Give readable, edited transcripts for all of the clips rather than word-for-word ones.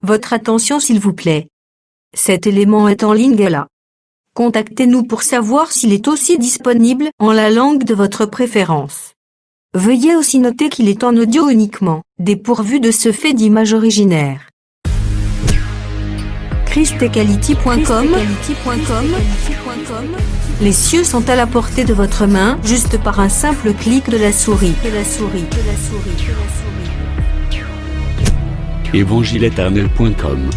Votre attention s'il vous plaît. Cet élément est en ligne là. Contactez-nous pour savoir s'il est aussi disponible en la langue de votre préférence. Veuillez aussi noter qu'il est en audio uniquement, dépourvu de ce fait d'image originaire. christequality.com. Les cieux sont à la portée de votre main, juste par un simple clic de la souris. Évangileéternel.com.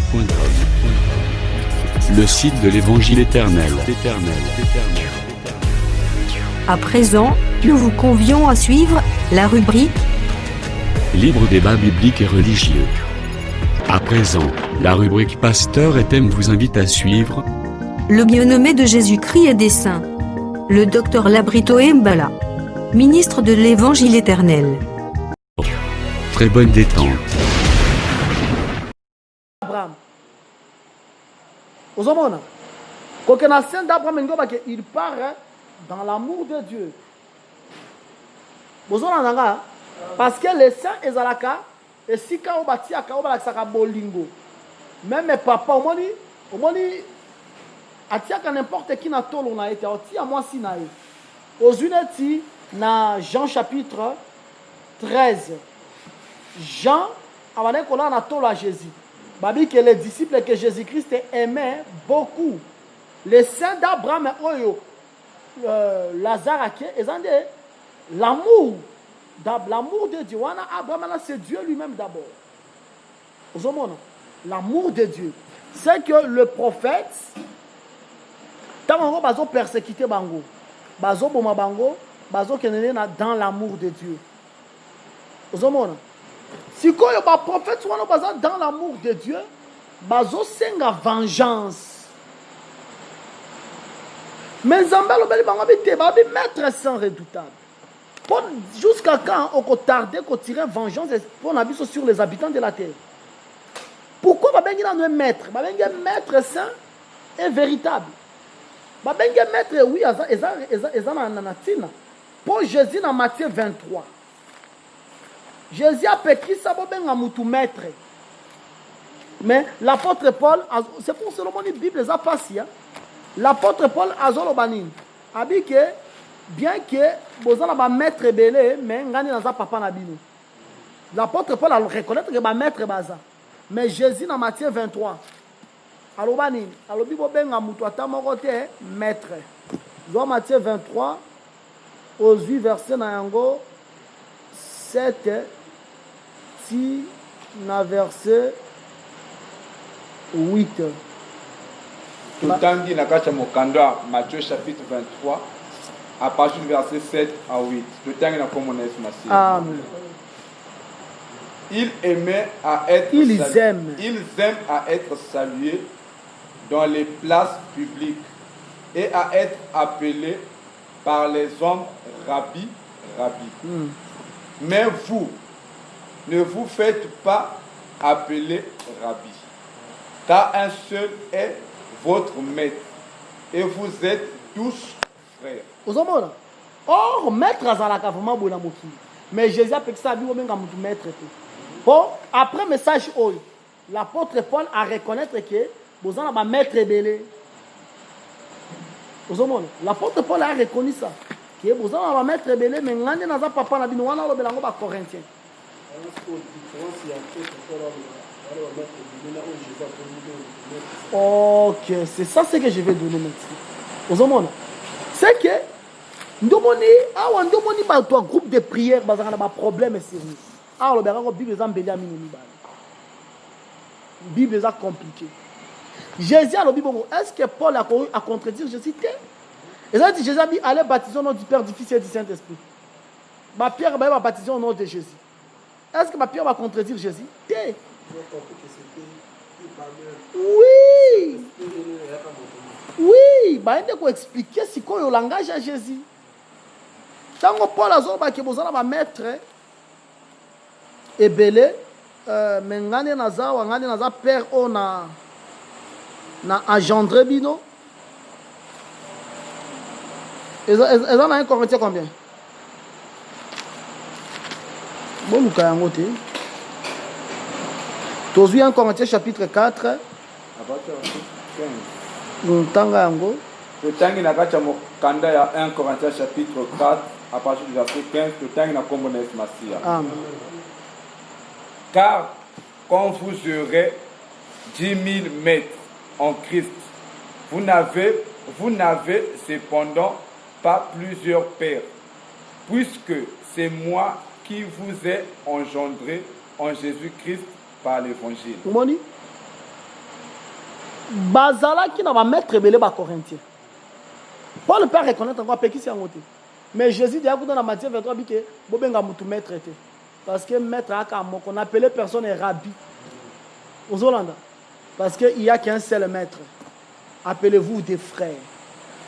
Le site de l'Évangile éternel. À présent, nous vous convions à suivre la rubrique Libre débat biblique et religieux. À présent, la rubrique Pasteur et thème vous invite à suivre Le bien-aimé de Jésus-Christ et des saints. Le docteur Labrito Mbala, ministre de l'Évangile éternel. Très bonne détente. Abraham. Aux hommes, quand on a saint d'Abraham, il part dans l'amour de Dieu. Parce que les saints et Zalaka, et si on bâtit à Kaoba, bolingo. Même mes papas, au moins, atiaka n'importe qui n'a tolo na été, à moi si na aux unité na Jean chapitre 13. Jean, avant qu'on a tolo à Jésus. Babi que les disciples que Jésus-Christ aimait beaucoup. Les saints d'Abraham, Lazare, l'amour de Dieu. Abraham, c'est Dieu lui-même d'abord. L'amour de Dieu. C'est que le prophète, tant qu'on a persécuté Bango, Bazo Boma Bango, Bazo Kenene dans l'amour de Dieu. Si quand il y a un prophète dans l'amour de Dieu, Bazo senga vengeance. Mais Zambalo Beli Bango Bite, maître sans redoutable. Jusqu'à quand on peut tarder qu'on tire vengeance pour avis sur les habitants de la terre? Pourquoi Babengi n'a maître? Babengi maître saint et véritable. Babengi maître, oui, Ezana. Pour Jésus dans Matthieu 23. Jésus a écrit ça pour bien moutou maître. Mais l'apôtre Paul, c'est pour cela que la Bible est passée. L'apôtre Paul a dit que bien que vous avez maître belé, mais vous avez papa nabino. L'apôtre Paul a reconnu que vous maître baza. Mais Jésus dans Matthieu 23. Alors Bible ben moutou atamokote maître. Dans Matthieu 23 aux 8 versets nango 7 si na verset 8. Tutangi na kacha mokanda Matthieu chapitre 23 à partir du verset 7 à 8. Tutangi na komones masi. Amen. Ils aimaient à être Ils salués. aiment. Ils aiment à être salués dans les places publiques et à être appelés par les hommes rabbi. Mais vous, ne vous faites pas appeler rabbi, car un seul est votre maître, et vous êtes tous frères. Or, maître azalaka vraiment bon amoki. Mais Jésus a fait ça, lui, même comme maître. Bon, après message, l'apôtre Paul a reconnaître que vous avez un maître belé. L'apôtre Paul a reconnu ça. Que vous avez un maître belé, mais vous avez un papa na bino wana lobela ngo ba Corinthiens. Ok, c'est ça ce que je vais donner maintenant. C'est que nous avons un groupe de prière, nous avons un problème sérieux. Alors, la Bible est Bible est compliquée. Jésus a dit, est-ce que Paul a contredit Jésus? Et ça dit, Jésus a dit, allez baptiser au nom du Père, du Fils et du Saint-Esprit. Ma Pierre va baptiser au nom de Jésus. Est-ce que ma Pierre va contredire Jésus? Oui. Oui. Il faut expliquer ce qu'on a le langage à Jésus. Tant que Paul a dit que vous allez mettre et belé, mais ngane naza père on a engendré bino. Et ça n'a un Corinthien combien? Bon, nous avons Tozu 1 Corinthiens chapitre 4. Tanga yango. Totangi na kacha mokanda ya 1 Corinthiens chapitre 4 à partir du verset 15. Totangi na kombo na Masia. Amen. Car quand vous aurez 10 000 maîtres en Christ, vous n'avez cependant pas plusieurs pères, puisque c'est moi qui vous ai engendré en Jésus-Christ par l'évangile. Moni Bazala qui n'a pas maître belé ba Corinthien. Paul ne peut pas reconnaître encore qui c'est en côté. Mais Jésus dit à vous dans la Matthieu 23 que bobenga mutu maître était. Parce que maître a qu'on appelait personne rabbi. Aux Hollandais. Parce qu'il n'y a qu'un seul maître. Appelez-vous des frères.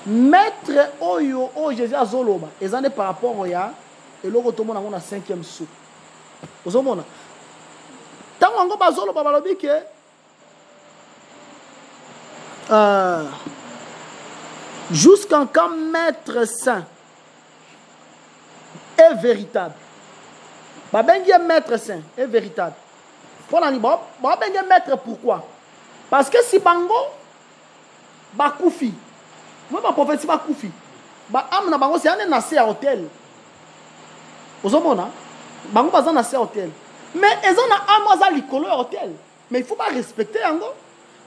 Maître oyo o Jésus a zoloba. Et ça n'est par rapport au ya. Et l'autre tout le monde a 5e sou. Aux Hollandais. Tant qu'on a zoloba balobi que jusqu'en quand maître saint est véritable. Babengi maître saint est véritable. Pour l'année, babengi maître pourquoi? Parce que si bango bakoufi, moi ma prophétie bakoufi, ba amna bango c'est un nassé à hôtel. Ozomona, bango bazan nassé à hôtel. Mais ils ont un mois à l'école hôtel. Mais il faut pas respecter yango.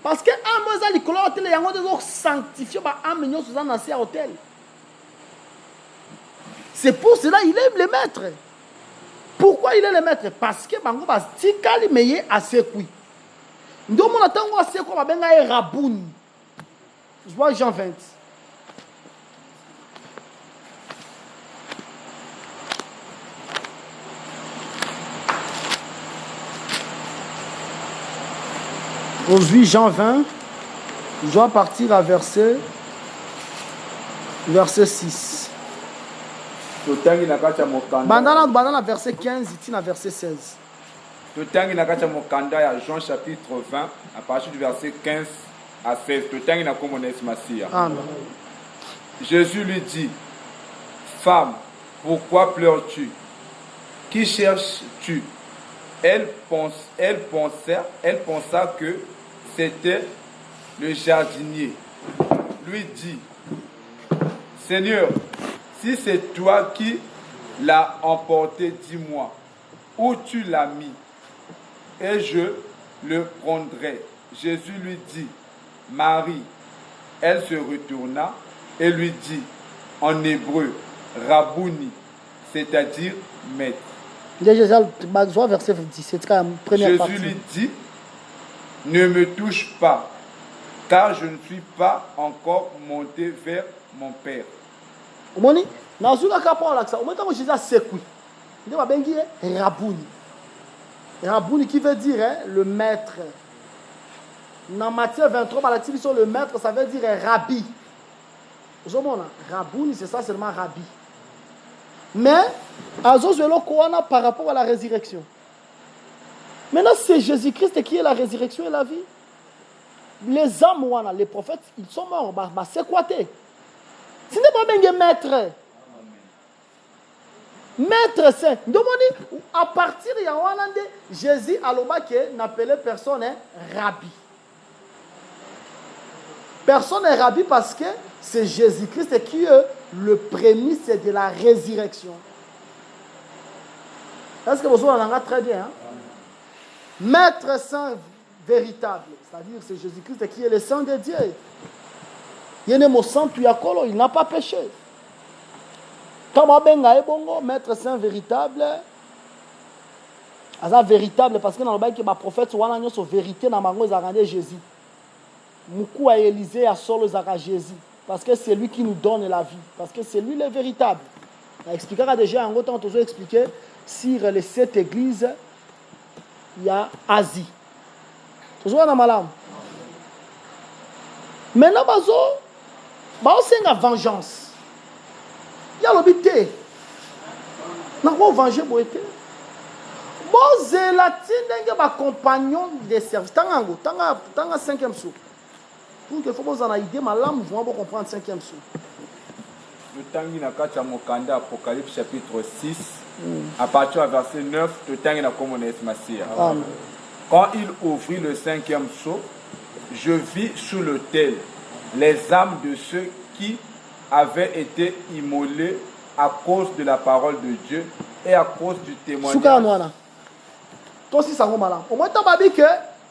Parce que un mois à l'école hôtel, il y a des gens sanctifiés par un million sous un ancien hôtel. C'est pour cela qu'il est le maître. Pourquoi il est le maître? Parce que bango bas tikali meye assez kui. Ndo mon atango assez quoi benga e raboun. Je vois Jean 20. Aujourd'hui, Jean 20, je dois partir à verset 6. Bandana verset 15, ici à verset 16. Totangi na kacha mokanda ya Jean chapitre 20 à partir du verset 15 à 16. Totangi na komones Masia. Amen. Jésus lui dit: Femme, pourquoi pleures-tu? Qui cherches-tu? Elle pensa que c'était le jardinier. Lui dit: Seigneur, si c'est toi qui l'as emporté, dis-moi où tu l'as mis, et je le prendrai. Jésus lui dit: Marie. Elle se retourna et lui dit en hébreu: Rabouni, c'est-à-dire maître. Verset 17, première partie. Jésus lui dit: Ne me touche pas, car je ne suis pas encore monté vers mon Père. Omoni, na zuka kapo la ça. Omoni tango Jésus a sekui. Il va bengi Rabouni. Rabouni qui veut dire le maître. Dans Matthieu 23, par la sur le maître, ça veut dire rabbi. Vous voyez, Rabouni, c'est ça seulement rabbi. Mais, par rapport à la résurrection. Maintenant, c'est Jésus-Christ qui est la résurrection et la vie. Les hommes, les prophètes, ils sont morts. C'est quoi? Ce n'est pas bien maître. Maître saint. Demandez, à partir de Yawanande, Jésus a n'appelait personne rabbi. Personne n'est rabbi parce que c'est Jésus-Christ qui est le prémisse de la résurrection. Est-ce que vous avez très bien? Hein? Maître saint véritable, c'est-à-dire c'est Jésus-Christ qui est le sang de Dieu. Il n'a pas péché. Comme maître saint véritable, véritable parce que dans le bail que ma prophète soit en vérité dans ma Jésus. Moukou a Élisée à solo Zara Jésus parce que c'est lui qui nous donne la vie, parce que c'est lui le véritable. On expliquera déjà en gros temps toujours expliqué sur les 7 églises il y a Asie. Toujours dans malam. Maintenant c'est une vengeance. Il y a l'obité. N'a pas venger pour être. Bon zélatine un compagnon de service. Tanga 5e sou. Pour que faut vous en aider malam, vous allez comprendre 5e sou. Le tangi na kacha mokanda Apocalypse chapitre 6 à partir du verset 9, le tangi na komones Masia. Quand il ouvrit le 5e sceau, je vis sous l'autel les âmes de ceux qui avaient été immolés à cause de la parole de Dieu et à cause du témoignage. Toi aussi, ça va mal. Au moins, tu as dit que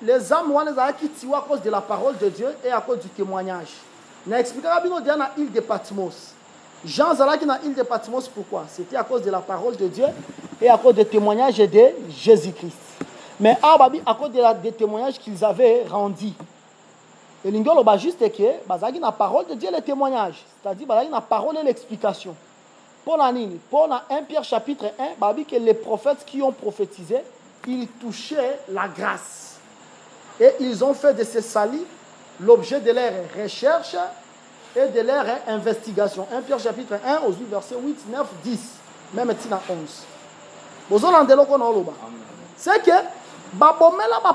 les âmes qui tuent à cause de la parole de Dieu et à cause du témoignage. Je vais expliquer à l'île de Patmos. Jean Zalaki dans l'île de Patmos, pourquoi? C'était à cause de la parole de Dieu et à cause du témoignage de Jésus-Christ. Mais à cause des témoignages qu'ils avaient rendus. Et l'ingolo va juste que la parole de Dieu et le témoignage. C'est-à-dire la parole et l'explication. Pour la 1 Pierre chapitre 1, que les prophètes qui ont prophétisé, ils touchaient la grâce. Et ils ont fait de ces salis l'objet de leur recherche et de leur investigation. 1 Pierre chapitre 1, aux versets 8, 9, 10, même 11. C'est que les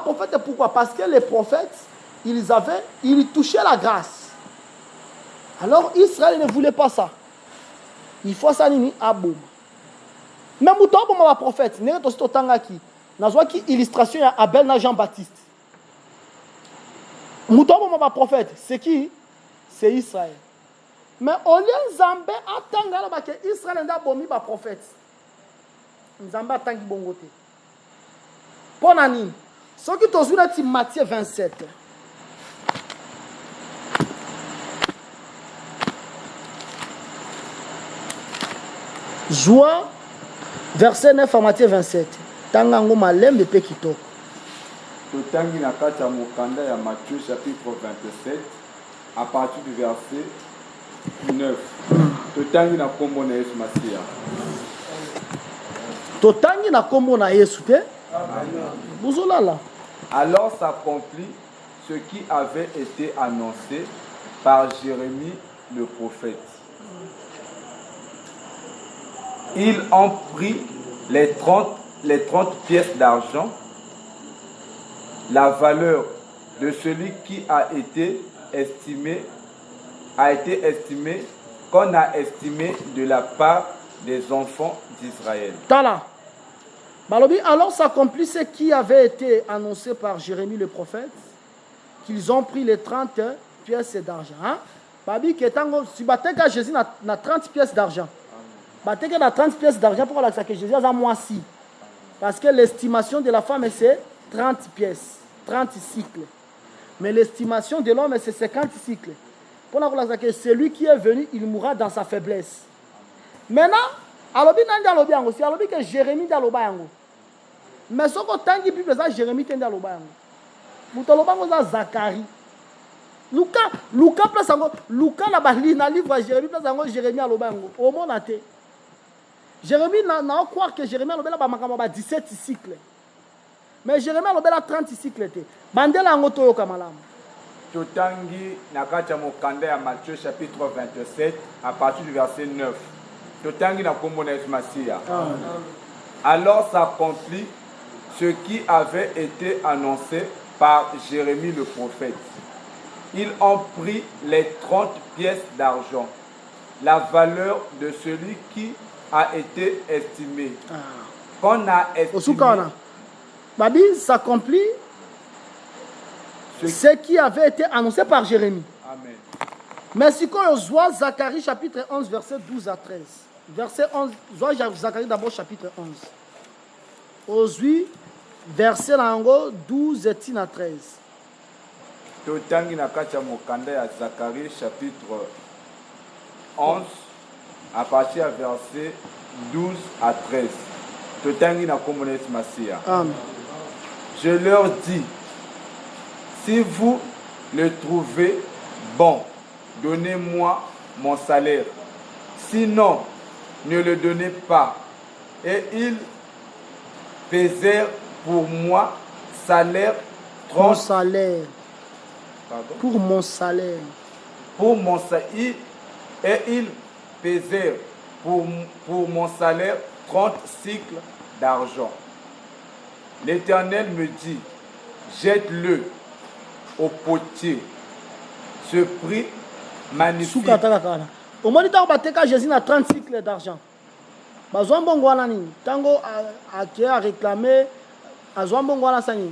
prophètes, pourquoi? Parce que les prophètes, ils touchaient la grâce. Alors Israël ne voulait pas ça. Il faut ça nini aboum. Même si tu as un prophète, tu as une illustration à Abel et Jean-Baptiste. Un prophète, c'est qui? C'est Israël. Mais au lieu de Zambé attendre que Israël n'a pas un prophète. Zambé attend qu'il bon côté. Pour Nani, ce qui est dans Matthieu 27. Joie, verset 9 à Matthieu 27. Tangango malembe pe kitoko. Totangi na kati ya mokanda ya Matthieu chapitre 27 à partir du verset 9. Totangi na kombo na Yesu Masiya. Totangi na kombo na Yesu te? Buzolala. Alors s'accomplit ce qui avait été annoncé par Jérémie le prophète. Ils ont pris les 30 pièces d'argent, la valeur de celui qui a été estimé, qu'on a estimé de la part des enfants d'Israël. Tala. Alors s'accomplit ce qui avait été annoncé par Jérémie le prophète, qu'ils ont pris les 30 pièces d'argent. Babi que si bateka Jésus na 30 pièces d'argent. Bateka na 30 pièces d'argent pour que Jésus a moisi. Parce que l'estimation de la femme c'est 30 pièces, 30 cycles. Mais l'estimation de l'homme c'est 50 cycles. Pour que celui qui est venu, il mourra dans sa faiblesse. Maintenant, alobi nandi alobi yango, si alobi que Jérémie d'aloba yango. Mais ce que tangi Bible ça Jérémie tende aloba yango. Mutaloba ngo za Zacharie. Luka place yango, Luka na bali na livre Jérémie place yango Jérémie aloba yango. Au monde até. Jérémie n'a croire que Jérémie aloba ba makamba ba 17 cycles. Mais Jérémie aloba 30 cycles té. Bandela yango toyoka malamu. Totangi na kati ya mokanda ya Matthieu chapitre 27 à partir du verset 9. Totangi na kombo na Yesu Masiya. Alors s'accomplit ce qui avait été annoncé par Jérémie le prophète. Ils ont pris les 30 pièces d'argent, la valeur de celui qui a été estimé. Qu'on a estimé. Babi s'accomplit ce qui avait été annoncé par Jérémie. Amen. Mais si on voit Zacharie chapitre 11 verset 12 à 13. Verset 11, Zacharie d'abord chapitre 11. Aujourd'hui, verset 12 et 13. Totangi na kati ya mokanda ya Zacharie chapitre 11 à partir du verset 12 à 13. Totangi na kombo na Yesu Masiya. Amen. Je leur dis, si vous le trouvez bon, donnez-moi mon salaire. Sinon, ne le donnez pas. Et ils pesèrent pour moi salaire 30. Mon salaire. Pardon? Pour mon salaire. Pour mon salaire. Et ils pesèrent pour mon salaire 30 cycles d'argent. L'Éternel me dit, jette-le au potier. Ce prix magnifique. Au moins, il y a Jésus a 30 cycles d'argent. Tango a réclamé, a Zouambongwana Sani.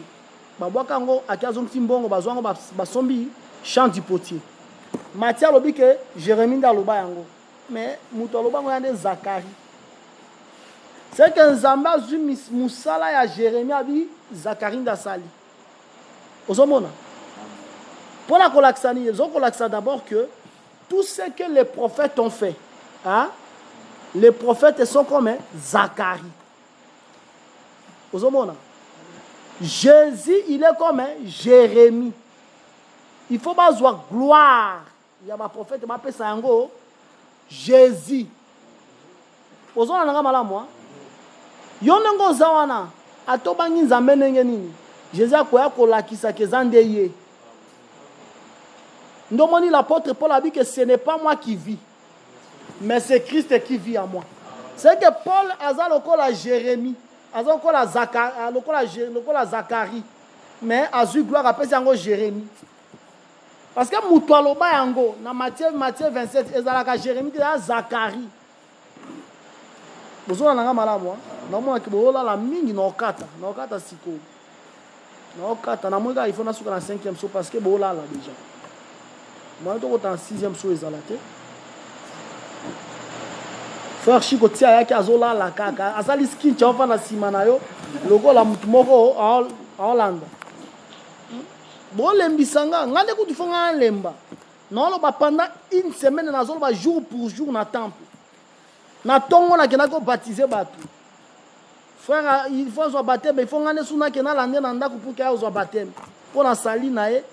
babwaka yango akiazongisi mbongo bazwa yango basombi champ du potier. Matthieu alobi ke Jérémie nde aloba yango, mais moto aloba yango ya nde Zacharie. C'est que Nzambe azwi musala ya Jérémie abi Zacharie nde asali. Ozomona mpona kolakisa nini ezokolakisa d'abord que tout ce que les prophètes ont fait, hein? Les prophètes sont comme Zacharie. Ozomona Jésus, il est comme Jérémie. Il faut pas avoir gloire. Il y a ma prophète, ma paix sango. Jésus. Ozomona nanga malamu. Yonengo zawana. Atobangi nzambe ndenge nini. Jésus akoya kolakisa ke zandeye. Ndomoni l'apôtre Paul a dit que ce n'est pas moi qui vis, mais c'est Christ qui vit en moi. C'est que Paul a lokola Jérémie, a lokola Zacharie, mais a eu gloire à yango Jérémie. Parce que Moutoualoba yango, dans Matthieu 27, ezalaka Jérémie, c'est Zacharie. Vous avez un malamu, non moi qui bola la mingi no kata siko. No kata na mwanga il faut na suka na 5e saut parce que bola là déjà. Moi je suis en 6e saut ezalate. Frère Chico tia yaki azola la kaka, azali skin chafa na simana yo, logo la mutu moko a Hollande. Bon lembisanga, ngande ku tufonga lemba. Non lo ba pendant une semaine na zolo ba jour pour jour na temple. Na tongo na kena ko baptiser batu. Frère, il faut zo baptême, il faut ngane suna kena la ndena ndako pour que zo baptême. Pour na sali na ye,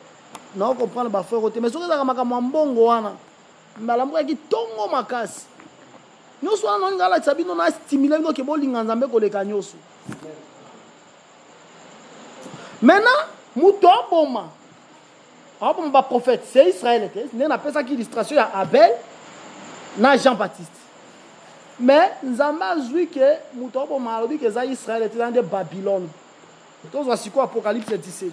na comprendre ba frère côté. Mais soki za makambo mbongo wana. Malamu ki tongo makasi. Nyoso wana ngala tsabino na stimuler ngo ke bolinga nzambe koleka nyoso. Maintenant, muto boma. Abom ba prophète, c'est Israël était. Né na pesa ki illustration ya Abel na Jean-Baptiste. Mais nzambe azwi ke muto boma alobi ke za Israël était dans de Babylone. Tous voici quoi Apocalypse 17.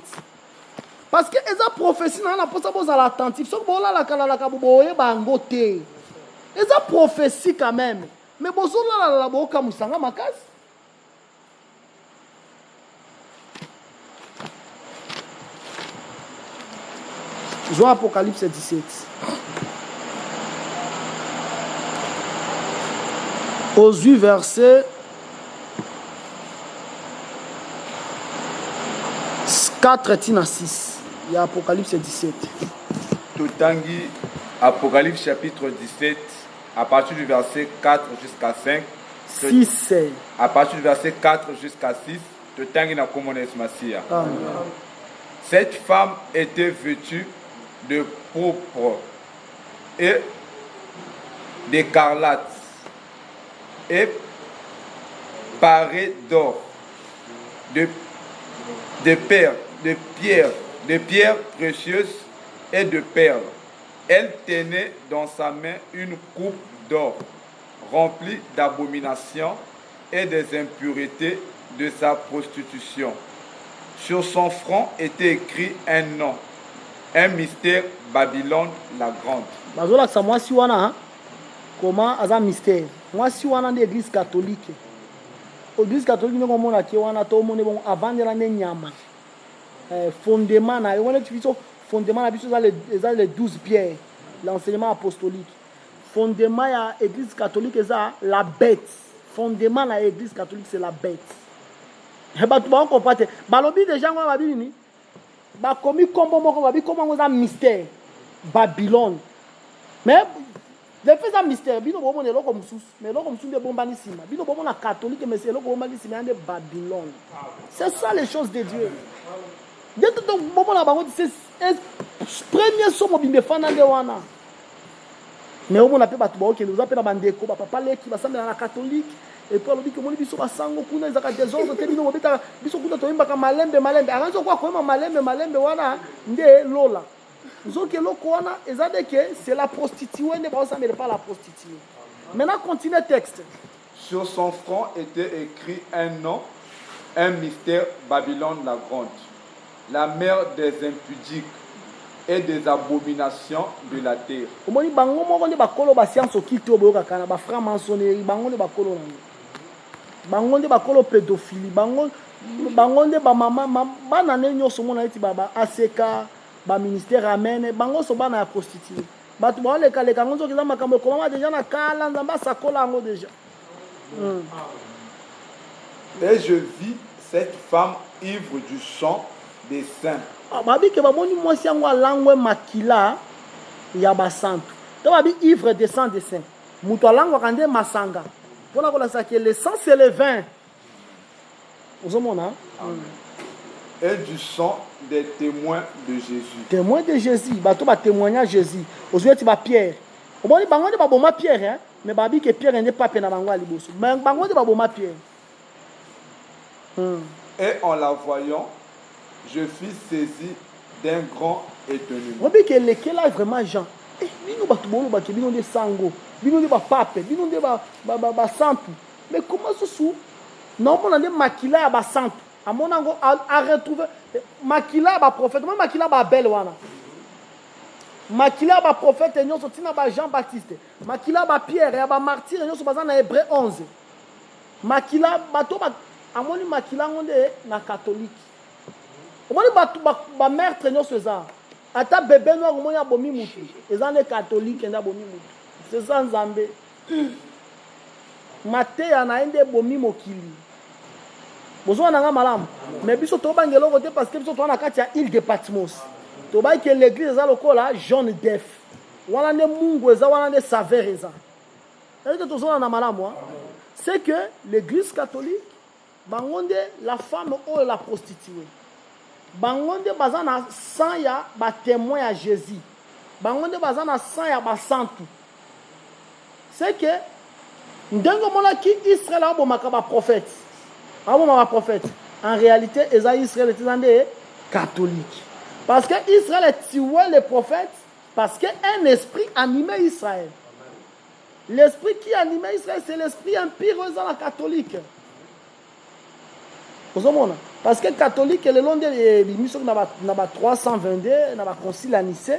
Parce que eza prophétie na posa boza l'attentif. Sok bola la kala la kaboye bango te. Eza prophétie quand même. Mais bozo la boka musanga makasi. Jean Apocalypse 17. Aux 8 versets 4 à 6. Il y a Apocalypse 17. Totangi, Apocalypse chapitre 17, à partir du verset 4 jusqu'à 5. 6. À partir du verset 4 jusqu'à 6. Totangi na komones masia. Cette femme était vêtue de pourpre et d'écarlate et parée d'or, de perles, de pierres précieuses et de perles. Elle tenait dans sa main une coupe d'or remplie d'abominations et des impuretés de sa prostitution. Sur son front était écrit un nom, un mystère, Babylone la grande. Bazola sa moi si wana comment aza mystère. Moi si wana de l'église catholique. L'église catholique ne komona ki wana to mone bon avant de la nyama. Fondement na wana tu viso fondement na biso za les 12 pierres, l'enseignement apostolique. Fondement ya église catholique ça la bête. Fondement na église catholique c'est la bête. Et bah tu vas comprendre. Balobi déjà ngwa babili ni. Ba komi kombo moko babi comment ça mystère Babylone. Mais le fait ça mystère bino bomo ne loko mususu mais loko mususu de bombani sima bino bomo na catholique mais c'est loko bombani sima de Babylone. C'est ça les choses de Dieu. Dieu te bomo na bango c'est premier somo bimbe fana de wana. Mais on a pe batu ba okende uza pe na bandeko ba papa leki ba sambela na catholique. Et puis on dit que mon biso basango kuna ezaka désordre te bino mobeta biso kuna to imba ka malembe aranzo kwa ko malembe wana nde lola nzoke loko wana ezade que c'est la prostituée ne ba sambela pas la prostituée. Maintenant continue le texte. Sur son front était écrit un nom, un mystère, Babylone la grande, la mère des impudiques et des abominations de la terre. Omoni bango moko nde bakolo ba science okite oboyoka ba franc-maçonnerie bango nde bakolo na bango nde bakolo pédophilie bango bangonde ba mama bana ne nyoso mona eti baba aseka ba ministère amene bango so bana ya prostituée batu ba le kale kango zo kiza makambo komama déjà na kala nzamba sakola ngo déjà. Et je vis cette femme ivre du sang des saints. Babi ke bamoni mwasi yango alangwe makila ya basantu. To babi ivre de sang des saints. Muto alangwa kande masanga. Pona kola sa ke le sang c'est le vin. Ozomona? Et du sang des témoins de Jésus. Témoins de Jésus, bato ba témoignage Jésus. Ozoueti ba Pierre. Oboni bango de ba boma Pierre hein, mais babi ke Pierre n'est pas pena bango aliboso. Mais bango de ba boma Pierre. Et en la voyant, je fus saisi d'un grand étonnement. Obi ke lekela vraiment Jean. Eh, bino bato bolo ba ke bino de sango, bino de ba pape, bino de ba santu. Mais comment ce sou? Non, on a des makila ya ba santu. A mon ango a retrouver makila ba prophète, moi makila ba belle wana. Makila ba prophète nyonso tina ba Jean Baptiste. Makila ba Pierre ya ba martyr nyonso baza na Hébreu 11. Makila bato ba amoni makila ngonde na catholique. Omoni bato ba maître nyonso za. Ata bébé noir omoni abomi mutu. Ezane catholique nda bomi mutu. C'est ça Nzambe. Mateya na ende bomi mokili. Besoin d'anga malam. Mais biso to bangelo côté parce que biso to na kati ya île de Patmos. To ba que l'église za lokola jaune d'œuf. Wana ne mungu eza wana ne saveur eza. Est-ce que to zo na malam moi? C'est que l'église catholique bangonde la femme ou la prostituée. Bangonde bazana sang ya ba témoin à Jésus. Bangonde bazana sang ya ba santu. C'est que ndengo mona ki Israël a bo makaba prophète. Ma prophète. En réalité, Israël est catholique. Parce que Israël est tué les prophètes parce qu'un esprit animait Israël. L'esprit qui animait Israël, c'est l'esprit empire dans la catholique. Parce que catholique, le long de l'émission, il y a 322, il y a concile à Nice,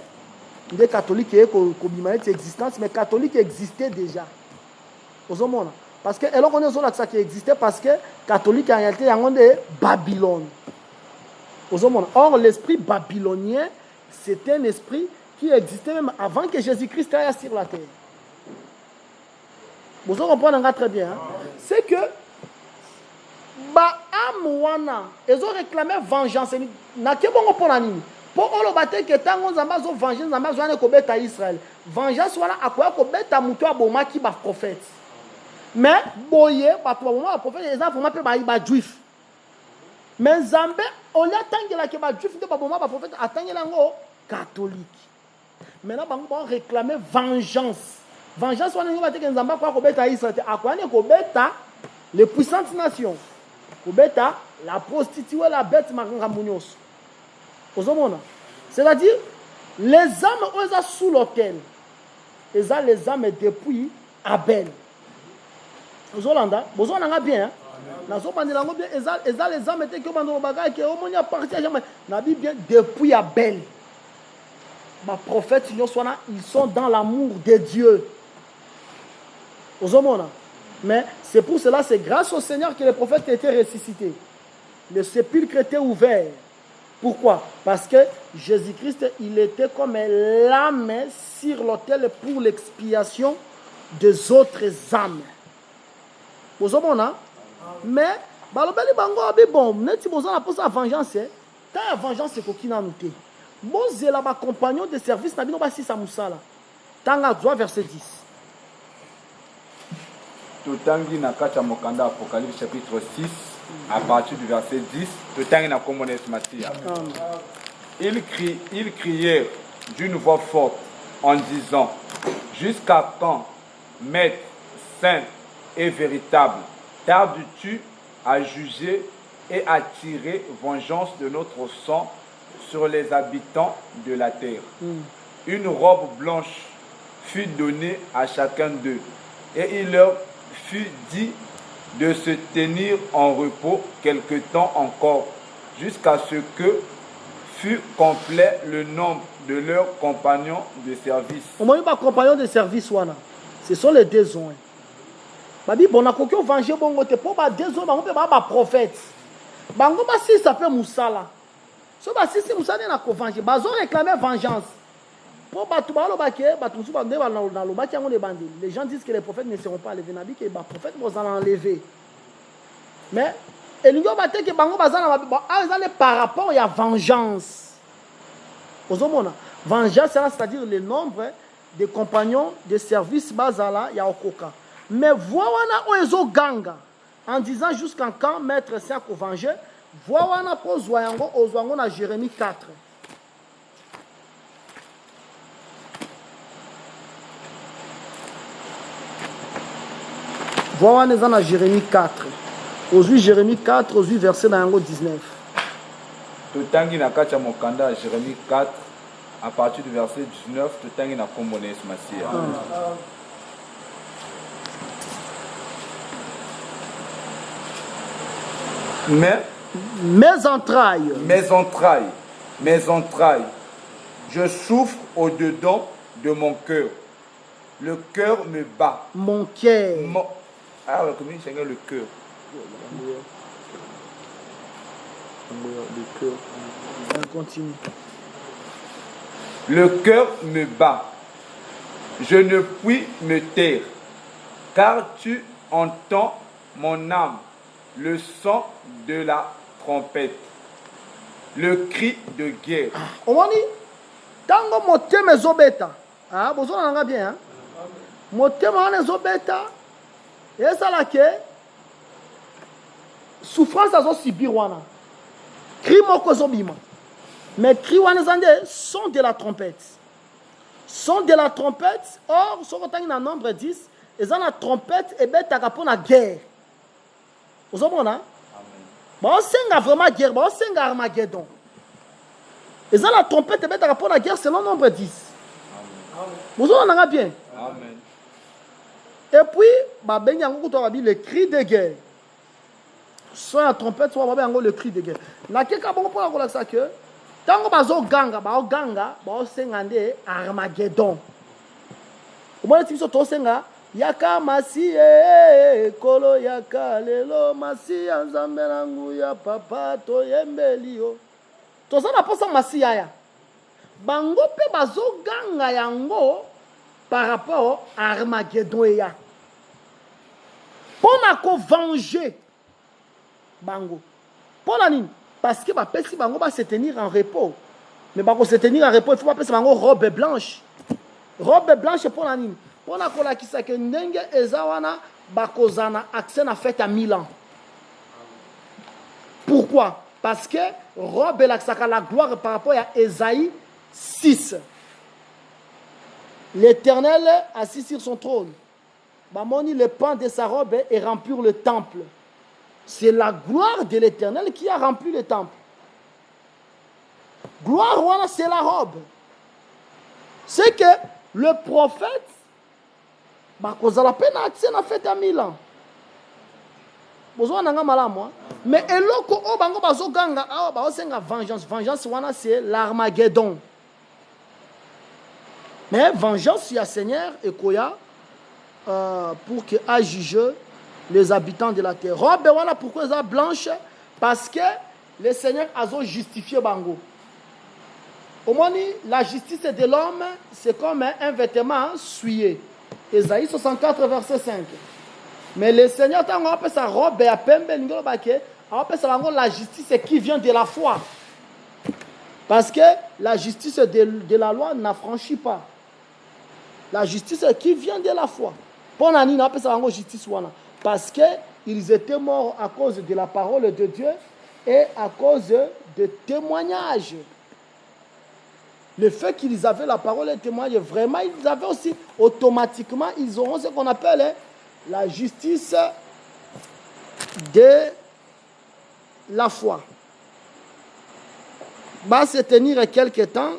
des catholiques qui ont existence, mais catholique existait déjà. Parce que alors on est sur ça qui existait parce que catholique en réalité il y a de Babylone. Or l'esprit babylonien c'était un esprit qui existait même avant que Jésus-Christ aille sur la terre. Vous comprenez très bien. Hein? C'est que Amwana ils ont réclamé vengeance. Na ke bongo pour nani? Pour olo bate que tango nzamba zo vengeance nzamba zo ne kobeta Israël. Vengeance wana akoya kobeta muto aboma ki ba prophète. Mais boye bato ba prophète les enfants pe ba juif. Mais Nzambe on attangela ke ba juif de ba boma ba prophète attangela ngo catholique. Maintenant bango ba réclamer vengeance. Vengeance wana ngo bate ke Nzamba kwa kobeta Israël akoya ne kobeta les puissantes nations. Kobeta la prostituée la bête makanga munyos. Ozomona. C'est-à-dire les âmes ont sous l'autel. Les âmes depuis Abel. Zolanda, besoin n'a bien. Na so bandela ngo bien eza les âmes étaient que bando baga que au monia partir jamais. Na bien depuis Abel. Ma prophète ils sont dans l'amour de Dieu. Ozomona. Mais c'est pour cela c'est grâce au Seigneur que les prophètes étaient ressuscités. Le sépulcre était ouvert. Pourquoi? Parce que Jésus-Christ, il était comme l'âme sur l'autel pour l'expiation des autres âmes. Vous comprenez? Mais, balobeli bango abi bon, neti bozana pour sa vengeance, ta vengeance c'est kokina noté. Bozela ba compagnon de service na bino ba sisa musala. Tanga 3 verset 10. Totangi na kacha mokanda Apocalypse chapitre 6 à partir du verset 10, totangi na komones Matthieu. Ils crièrent d'une voix forte en disant: jusqu'à quand, maître saint et véritable, tardes-tu à juger et à tirer vengeance de notre sang sur les habitants de la terre? Une robe blanche fut donnée à chacun d'eux, et il leur fut dit de se tenir en repos quelque temps encore, jusqu'à ce que fût complet le nombre de leurs compagnons de service. On m'a dit pas compagnons de service, ce sont les déshonnés. Babi bon a coquille venger bon côté pour ba déshonnés on peut pas ba prophète. Bango basi ça fait musala. So basi si musala na ko venger, bazo réclamer vengeance. Pour batu balo baké, batu musu bande ba na lo baki ngo les bandits. Les gens disent que les prophètes ne seront pas enlevés, nabi que les prophètes vont enlever. Mais elingo baté que bango bazana ba azale par rapport à vengeance. Ozomona, vengeance c'est-à-dire le nombre de compagnons de service bazala ya okoka. Mais voilà oezo ganga en disant jusqu'en quand maître c'est à venger. Voilà pour zoyango ozwango na Jérémie 4. Voilà dans Jérémie 4. Aujourd'hui Jérémie 4, aujourd'hui verset dans 19. Totangi na kacha mokanda Jérémie 4 à partir du verset 19 totangi na kombone Masia. Mais mes entrailles, je souffre au-dedans de mon cœur. Le cœur me bat. Mon cœur. Ah, comment il s'appelle le cœur? Le cœur. On continue. Le cœur me bat. Je ne puis me taire, car tu entends mon âme, le son de la trompette, le cri de guerre. Omoni, tango motema ezobeta. Ah, bozona nanga bien, hein? Motema wana ezobeta. Ezala ke souffrance azo subir wana. Cri moko ezobima. Mais cri wana zande son de la trompette. Son de la trompette. Or, soko tangi na nombre 10, ezana trompette ebetaka pona guerre. Ozomona? Bon, senga vraiment guerre, bon, senga Armageddon. Et ça, la trompette est bête à rapport à la guerre, c'est le nombre 10. Vous en avez bien. Amen. Et puis, bah, ben, le cri de guerre. Soit la trompette, soit le cri de guerre. La keka bon pour la relaxa que, tant que bazo ganga, bah, sengande Armageddon. Au moins, tu sais, senga. Yaka masi kolo yaka lelo masi nzambe nangu ya papa to yembelio toza na posa masi ya bango pe bazo ganga yango par rapport à Armageddon ya pona ko venger bango pona nini parce que ba pesi bango ba se tenir en repos mais ba ko se tenir en repos il faut pas pesi bango robe blanche pona nini. On a kolakisa que ndenge ezawana bakozana accès na fête à Milan. Pourquoi? Parce que robe laksaka la gloire par rapport à Ésaïe 6. L'Éternel assis sur son trône. Bamoni le pan de sa robe et remplir le temple. C'est la gloire de l'Éternel qui a rempli le temple. Gloire wana c'est la robe. C'est que le prophète bakozala pe na accès na fête à Milan. Bozo nanga malamu. Mais eloko o bango bazo ganga awa ba osenga vengeance wana c'est l'Armageddon. Mais vengeance ya Seigneur ekoya pour que a juge les habitants de la terre. Robe wana pourquoi eza blanche parce que le Seigneur a justifié bango. Au moins la justice de l'homme c'est comme un vêtement souillé. Ésaïe 64, verset 5. Mais le Seigneur a appelé sa robe et a appelé la justice qui vient de la foi. Parce que la justice de la loi n'affranchit pas. La justice qui vient de la foi. Pour Nani, on appelle ça la justice. Parce qu'ils étaient morts à cause de la parole de Dieu et à cause de témoignages. Le fait qu'ils avaient la parole et témoignage, vraiment, ils avaient aussi, automatiquement, ils auront ce qu'on appelle la justice de la foi. Va se tenir quelques temps,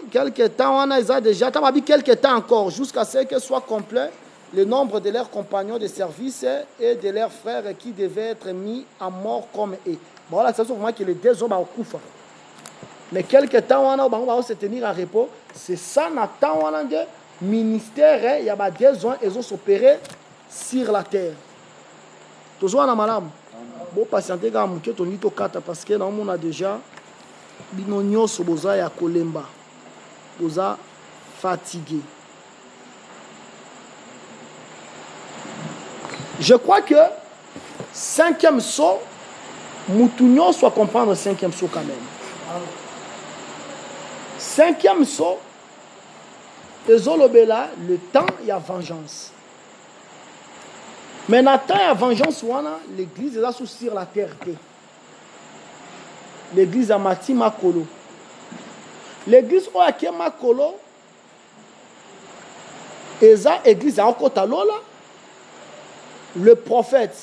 on a déjà, quelques temps encore, jusqu'à ce que soit complet le nombre de leurs compagnons de service et de leurs frères qui devaient être mis à mort comme eux. Bon, là, c'est vraiment que les deux hommes ont coupé. Mais quelques temps, on va se tenir en repos. C'est ça, on a de ministère, il y a des gens qui ont s'opérer sur la terre. Toujours en madame. Bon, patienter quand on dit au 4 parce que là, on a déjà binonio soboza ya kolemba. Boza fatigué. Je crois que 5e saut, Moutounio soit comprendre 5e saut quand même. 5e saut, Ezolobela, le temps, il y a vengeance. Mais dans il y a vengeance, l'église est là sur la terre. L'église a Mati Makolo. L'église a Makolo, eza église a Okotalola. Le prophète,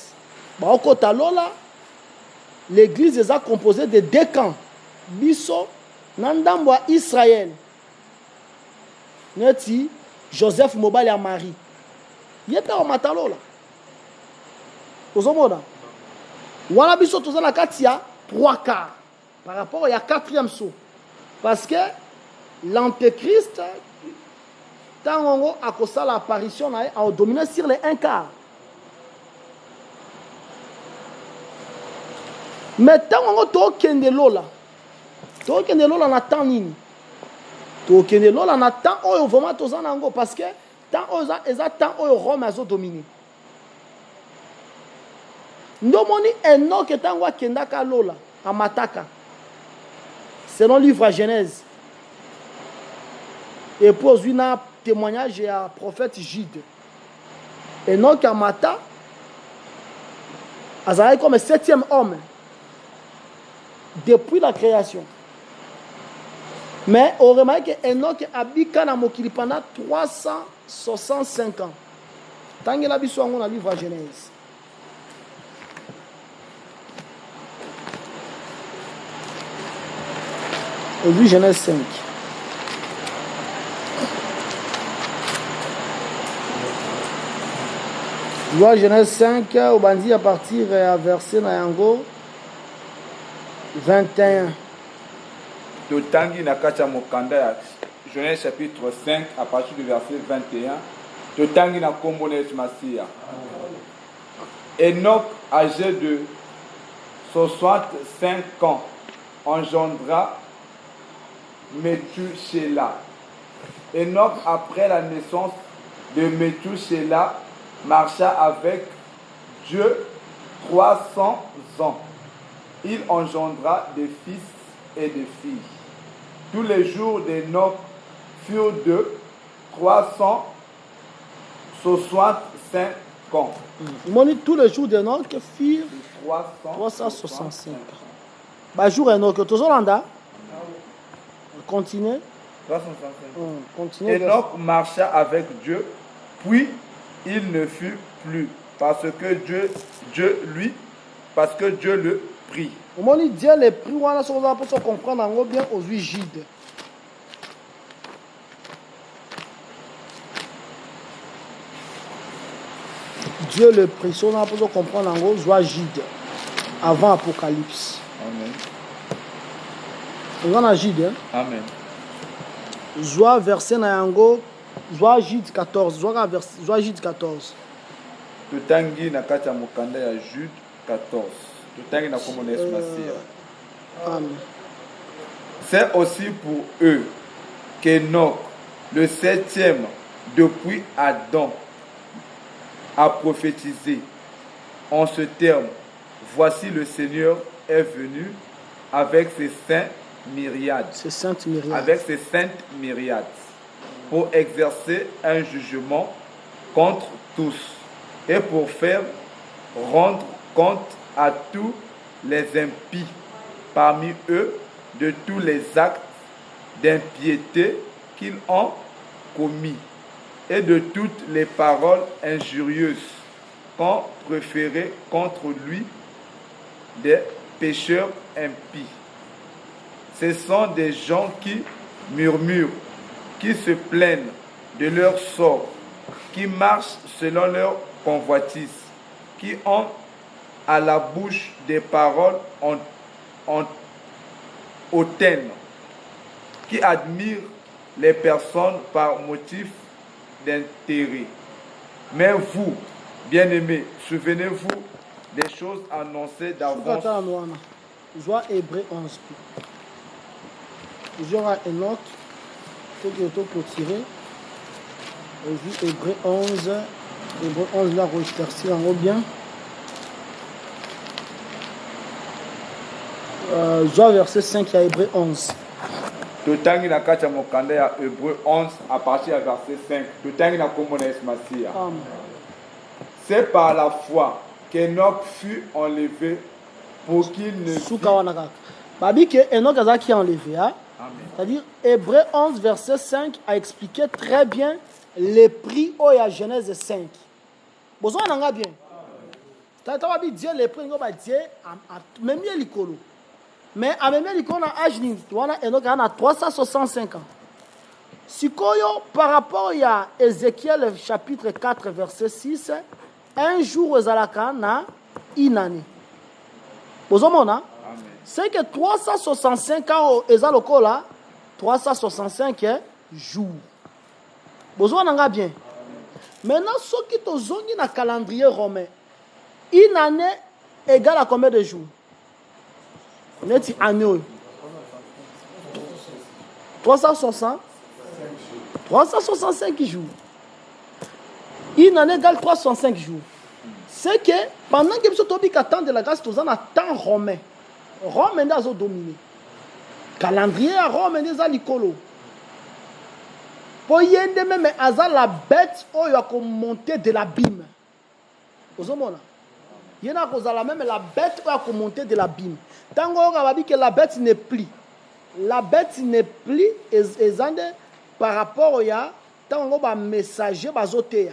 Okotalola. L'église est composée de 2 camps. Biso, Nandambwa Israël. Neti, Joseph Mobali à Marie. Il était au Matalola. Ozomoda. Wala biso toza na katia 3 quarts par rapport au 4e saut. Parce que l'antéchrist, tant a cause l'apparition a dominé sur les 1 quart. Mais tant on to kende lola na temps nini. To kende lola na temps oyo vraiment toza nango parce que tant oza eza temps oyo Rome azo dominer. Ndomoni Enoch tango kendaka lola amataka. Selon le livre à Genèse. Et pour aujourd'hui, un témoignage à prophète Gide. Enoch amata azalaki comme 7e homme depuis la création. Mais on remarque que Enoch habita na mokili pendant 365 ans. Tant que la biso on a livre à Genèse. Aujourd'hui, Genèse 5. Loi Genèse 5, au bandi à partir à verset Nayango 21. Totangi na kacha mokanda ya Genèse chapitre 5 à partir du verset 21. Totangi na kombones Masia. Enoch, âgé de 65 ans, engendra Methushélah. Enoch, après la naissance de Methushélah, marcha avec Dieu 300 ans. Il engendra des fils et des filles. Tous les jours d'Enoch furent de 365 ans. Tous les jours d'Enoch furent 365 ans. Bah, jour Enoch, tous Hollanda. Continuez. 365. Enoch marcha avec Dieu, puis il ne fut plus, parce que Dieu le prit. Au moment où Dieu le prit, on a pour se comprendre bien aux Gide. Dieu le prit, on a pour se comprendre aux Gide, avant Apocalypse. Amen. On a Gide. Amen. Joie verset Nayango, Joie Gide 14. Joie Gide 14. Tutangi na kata mokanda ya Jude 14. Tutangi na komones Masia. Amen. C'est aussi pour eux qu'Enoch, le 7e depuis Adam, a prophétisé en ce terme: voici le Seigneur est venu avec ses saints myriades, avec ses saintes myriades, pour exercer un jugement contre tous et pour faire rendre compte à tous les impies parmi eux de tous les actes d'impiété qu'ils ont commis et de toutes les paroles injurieuses qu'ont proférées contre lui des pécheurs impies. Ce sont des gens qui murmurent, qui se plaignent de leur sort, qui marchent selon leur convoitise, qui ont à la bouche des paroles hautaines, qui admirent les personnes par motif d'intérêt. Mais vous, bien-aimés, souvenez-vous des choses annoncées d'avance. Je vois Hébreu 11. Je vois Enoch. Ce qui est clôturé. Je Hébreu 11. Hébreu 11 là, recherché en haut bien. Je vois verset 5 à Hébreu 11. Totangi na kacha mokanda ya Hébreu 11 à partir du verset 5. Totangi na kombo na Esmasia. C'est par la foi qu'Enoch fut enlevé pour qu'il ne fût... Babi que Enoch a qui enlevé. Hein? C'est-à-dire, Hébreu 11, verset 5 a expliqué très bien les prix au ya Genèse 5. Besoin d'en bien. C'est-à-dire, Dieu les prix, Dieu même l'icolo. Mais à même l'icolo, on a âge, Enoch a 365 ans. Si par rapport à Ézéchiel chapitre 4, verset 6, un jour aux alaka na une année. C'est que 365 ans aux là 365 jours. Besoin n'en bien. Maintenant, ce qui te zongi na calendrier romain, une année égale à combien de jours? Net année 365 jours. Une année égale 365 jours. C'est que pendant que nous avons de la grâce, nous avons un temps romain. Rome est dominé. Calendrier à Rome est l'icolo. Pour y aller même à la bête, où il y a monté de l'abîme. Vous voyez? Il y a même la bête où il y a monté de l'abîme. Tant qu'on a dit que la bête n'est plus. La bête n'est plus par rapport à tant qu'on a messager bazoté.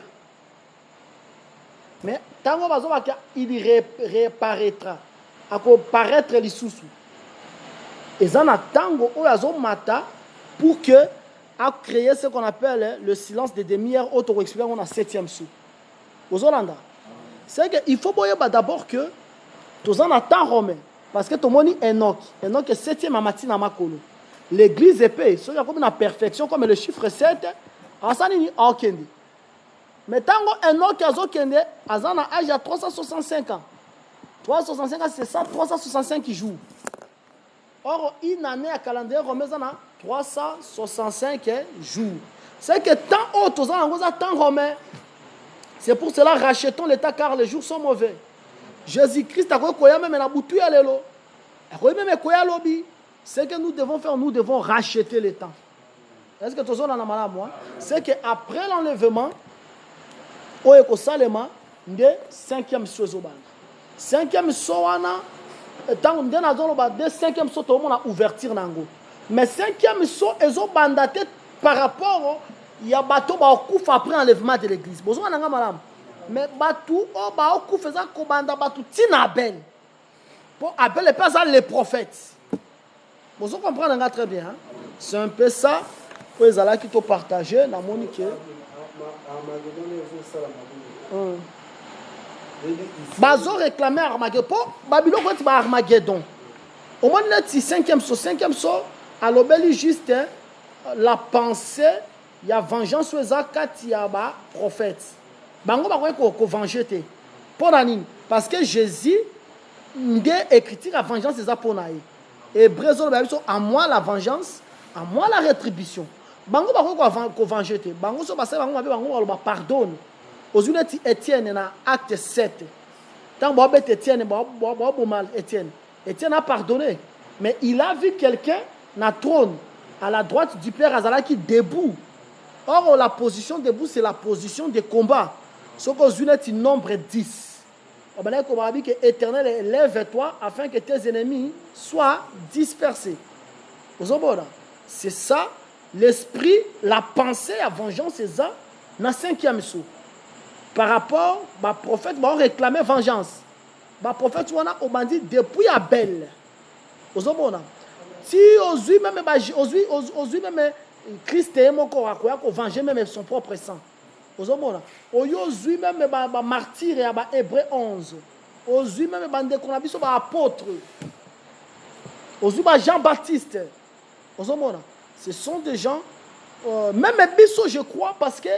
Mais tant qu'on a il réapparaîtra. À paraître les sous-sous. Et ça a tango où ils mata pour que a créé ce qu'on appelle le silence des demi-heures auto-expliqué on a 7e sous. Aux Hollandais. C'est qu'il faut d'abord que tous en temps romain. Parce que tout le monde est Enoch. Enoch est 7e à matin à Makolo. L'église est paix. C'est comme une perfection, comme le chiffre 7. En ça, il y a aucun. Mais tant que Enoch a aucun, Azan a âge à 365 ans. 365 ans, c'est ça, 365 jours. Or, une année à calendrier romain, on a 365 jours. C'est que tant haut, on a temps romain. C'est pour cela rachetons l'état car les jours sont mauvais. Jésus-Christ a dit même la boutou à l'élo. C'est que nous devons faire, nous devons racheter le temps. Est-ce que tout ça, on a mal à moi? C'est qu'après l'enlèvement, on est au Salema, de 5e sozoban. 5e soana, tant on a de 5e saut, tout le monde a ouverture nango. Mais 5e saut, ils ont bandaté par rapport il y a bateau qui couf après l'enlèvement de l'église. Besoin d'en madame. Mais bateau au couf faisant qu'on banda bateau tina Abel. Pour Abel et pas ça les prophètes. Vous comprenez très bien. Hein? C'est un peu ça que les allants qui t'ont partagé dans mon équipe. Bazo réclamé Armageddon. Babylone quand Armageddon. Au moins net 5e saut à l'obéli juste la pensée il y a vengeance sur les quand il y a prophète. Bango ba ko venger te. Pour anine parce que Jésus a écrit la vengeance des aponaï. Et Brésil à moi la vengeance, à moi la rétribution. Bango ba ko venger te. Bango so passer bango ba pardonne. Aujourd'hui Étienne na acte 7. Tant bo bet Étienne bo mal Étienne. Étienne a pardonné, mais il a vu quelqu'un na trône à la droite du Père Azala qui debout. Or, la position debout, c'est la position de combat. Ce qu'on a nombre 10. On a dit que l'Éternel lève-toi afin que tes ennemis soient dispersés. C'est ça, l'esprit, la pensée, la vengeance, c'est ça, dans le 5e saut. Par rapport, le prophète va réclamer vengeance. Le prophète, on a dit depuis Abel. Si aujourd'hui même, Christ est mon corps, il venger même son propre sang. Aujourd'hui même, martyr et Hébreu 11. Aujourd'hui même, qu'on a vu sur apôtre. Aujourd'hui, Jean-Baptiste. Ce sont des gens, même Bisso, je crois, parce que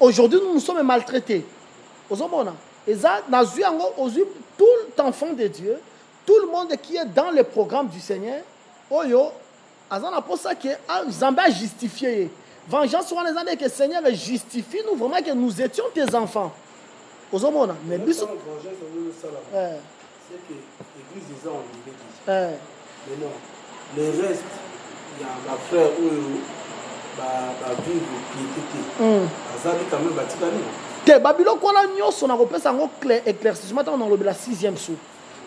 aujourd'hui, nous sommes maltraités. Et ça, tout enfant de Dieu, tout le monde qui est dans le programme du Seigneur, oyo, azana pour ça que Zambé a justifié. Vengeance soit les années que le Seigneur justifie nous vraiment que nous étions tes enfants. Aux hommes, mais bisous. C'est que l'église des hommes mais non, le reste, il y a ma frère où vivre piété. Azali quand même batikani. Te Babylone qu'on a nyoso na repesa ngo éclaircissement dans le 6e sou.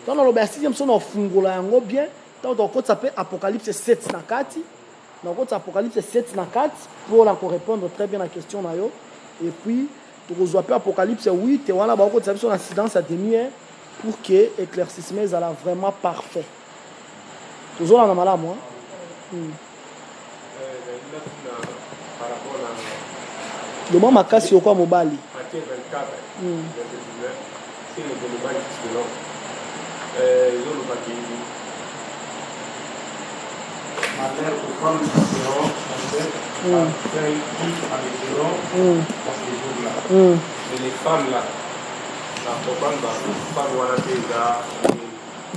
Dans le 6e sou na fungola ngo bien, dans le code s'appelle Apocalypse 7 na 4. Dans le code Apocalypse 7 na 4 pour la répondre très bien à la question na yo. Et puis tu reçois Apocalypse 8 et voilà ba code s'appelle son incidence à demi pour que l'éclaircissement soit vraiment parfait. Toujours en amala moi. Le moment ma casse au quoi mobali. Matthieu 24, c'est le global qui se lance. Le papier. Ma mère pour prendre le ma frère qui a les gérants pour ces jours-là. Et les femmes là,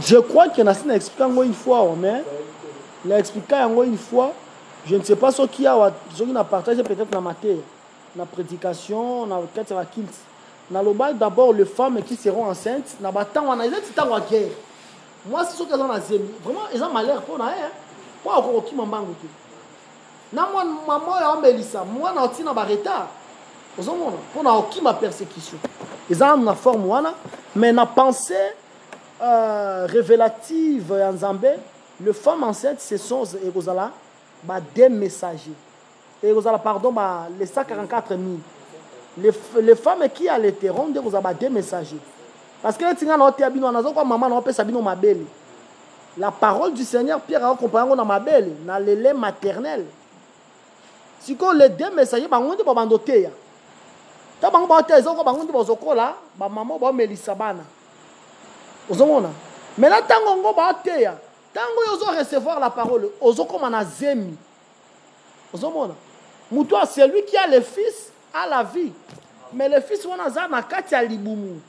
je crois qu'il y en a qui expliqué une fois, mais il a expliqué une fois. Je ne sais pas ce qu'il y a, ce qu'il a partagé peut-être dans ma terre, dans la prédication, dans le cadre de la kilt. Dans le bal, d'abord, les femmes qui seront enceintes, dans le temps, on a dit en guerre. Moi, c'est ce qu'ils ont zémi. Vraiment, ils ont malheur pour nous. Pas encore qui m'en banque. Non, moi, maman, Mélissa, moi, je suis dans le retard. Pour nous, qui m'a persécution. Ils ont une forme, mais la pensée révélative en Zambé, les femmes enceintes, ce sont des messagers. Et pardon, les 144 000. Les femmes qui allaiteront, des messagers. Parce que la parole du Seigneur, Pierre a comparé dans ma belle, dans le lait maternel. Si les deux messagers, on dit que mais là, tant recevoir la parole, c'est lui qui a le fils à la vie. Mais le fils, on a libumu.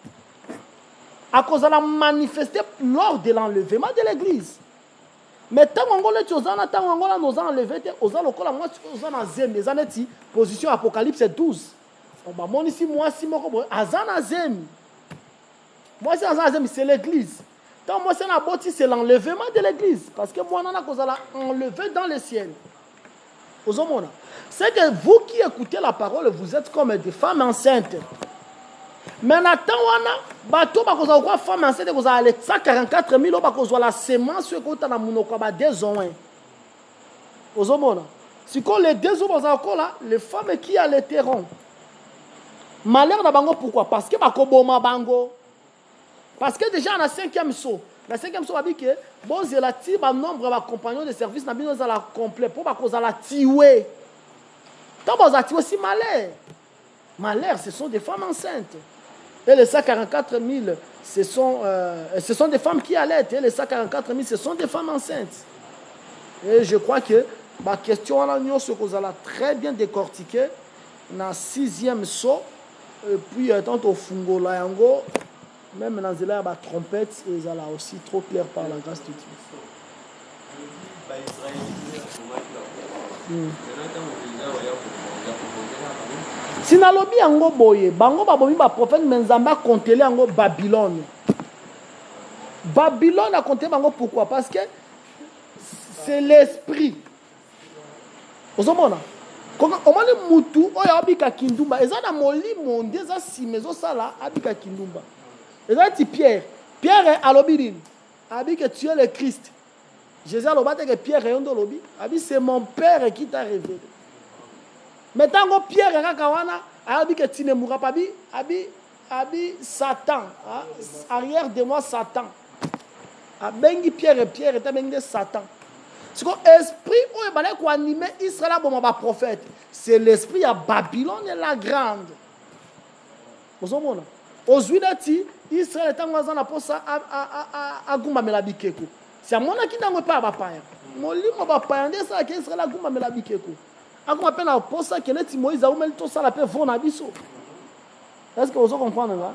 À cause de la manifesté lors de l'enlèvement de l'église. Mais tant qu'on nous a enlevé, position Apocalypse 12. Moi, c'est l'église. Tant moi, c'est l'enlèvement de l'église. Parce que moi, on a enlevé dans le ciel. C'est que vous qui écoutez la parole, vous êtes comme des femmes enceintes. Mais maintenant, on a femmes enceintes, vous avez 144 000, vous avez la semence, vous avez des oins. Si les deux hommes, les femmes qui allaiteront. Malheur na bango pourquoi? Parce que bakoboma bango. Parce que déjà na 5e saut. Na 5e saut abi que bon zelati ba nombre ba compagnons de service na bino za la complet pour ba koza la tiwe. Tant ba za tiwe si malheur. Malheur ce sont des femmes enceintes. Et les 144 000 ce sont des femmes qui allaitent et les 144 000 ce sont des femmes enceintes. Et je crois que ma question là nous ce que vous allez très bien décortiquer na 6e saut. Et puis, tant au fungo la yango, même dans la trompette, ils là aussi trop clair par la grâce de Dieu. Si na lobi yango boye, bango babomi ba prophète menzamba kontele yango Babylone. Babylone a compté bango pourquoi? Parce que c'est l'esprit. Vous comprenez? Omani mutu oya abika kindumba eza na molimo ndeza simezo sala abika kindumba eza ti Pierre alobiri abika tu es le Christ. Jésus alobate que Pierre yondo lobi abi c'est mon père qui t'a révélé. Mais tango Pierre kaka wana abika tine mura pabi abi Satan arrière de moi Satan abengi Pierre ta bengi Satan. C'est l'esprit où il animé Israël comme un prophète. C'est l'esprit à Babylone et la grande. Vous comprenez? Aujourd'hui, Israël est en train de faire à Goumba Melabikeko. C'est à mon qui n'a pas à Paya. Mon livre va pas dire ça qu'Israël a Goumba Melabikeko. À Goumba Pena pour ça que les Moïse a ouvert tout ça la paix vont à Bisso. Est-ce que vous comprenez là?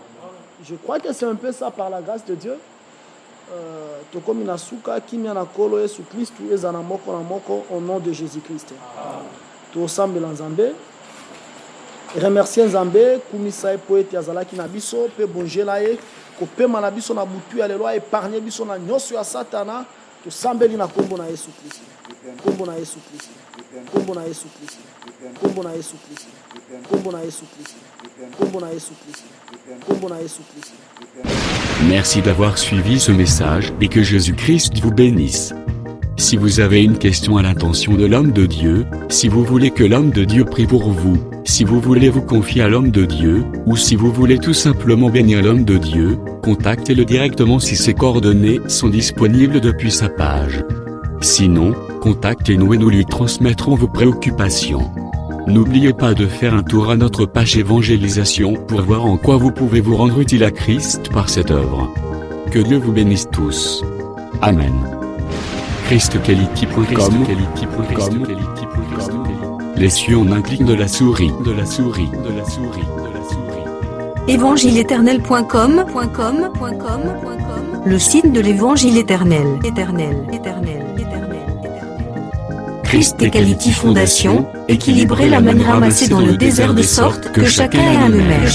Je crois que c'est un peu ça par la grâce de Dieu. Tokomi nasuka kimia na kolo Yesu Kristu eza na moko au nom de Jésus-Christ. Tosambela Nzambe. Remercier Nzambe kumisa poete azalaki na biso pe bongela ye kopema na biso na butu ya lelo épargner biso na nyoso ya satana. Tosambeli na kombo na Yesu Kristu. Kombo na Yesu Kristu. Kombo na Yesu Kristu. Kombo na Yesu Kristu. Kombo na Yesu Kristu. Kombo na Yesu Kristu. Kombo na Yesu Kristu. Merci d'avoir suivi ce message et que Jésus-Christ vous bénisse. Si vous avez une question à l'intention de l'homme de Dieu, si vous voulez que l'homme de Dieu prie pour vous, si vous voulez vous confier à l'homme de Dieu, ou si vous voulez tout simplement bénir l'homme de Dieu, contactez-le directement si ses coordonnées sont disponibles depuis sa page. Sinon, contactez-nous et nous lui transmettrons vos préoccupations. N'oubliez pas de faire un tour à notre page évangélisation pour voir en quoi vous pouvez vous rendre utile à Christ par cette œuvre. Que Dieu vous bénisse tous. Amen. ChristQuality.com. Les cieux en un clic de la souris. Évangile-éternel.com, le site de l'évangile éternel. Christ et Quality Fondation, équilibrer la manne ramassée dans le désert de sorte que chacun ait un numère.